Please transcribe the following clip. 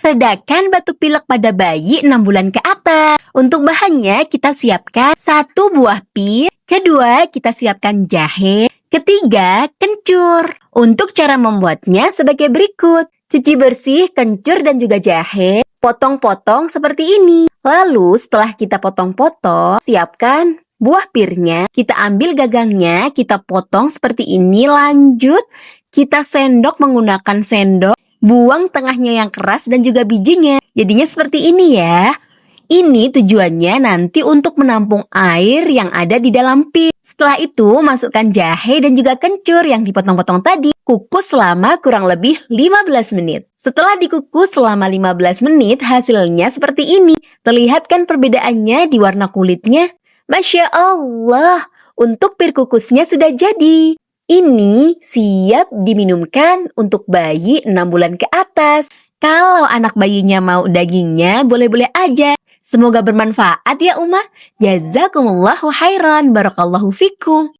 redakan batuk pilek pada bayi 6 bulan ke atas. Untuk bahannya kita siapkan 1 buah pir, kedua kita siapkan jahe, ketiga kencur. Untuk cara membuatnya sebagai berikut. Cuci bersih kencur dan juga jahe, potong-potong seperti ini. Lalu setelah kita potong-potong, siapkan buah pirnya, kita ambil gagangnya, kita potong seperti ini. Lanjut, kita sendok menggunakan sendok, buang tengahnya yang keras dan juga bijinya. Jadinya seperti ini ya. Ini tujuannya nanti untuk menampung air yang ada di dalam pir. Setelah itu, masukkan jahe dan juga kencur yang dipotong-potong tadi. Kukus selama kurang lebih 15 menit. Setelah dikukus selama 15 menit, hasilnya seperti ini. Terlihat kan perbedaannya di warna kulitnya? Masya Allah, untuk pir kukusnya sudah jadi. Ini siap diminumkan untuk bayi 6 bulan ke atas. Kalau anak bayinya mau dagingnya, boleh-boleh aja. Semoga bermanfaat ya Ummah. Jazakumullahu khairan. Barakallahu fikum.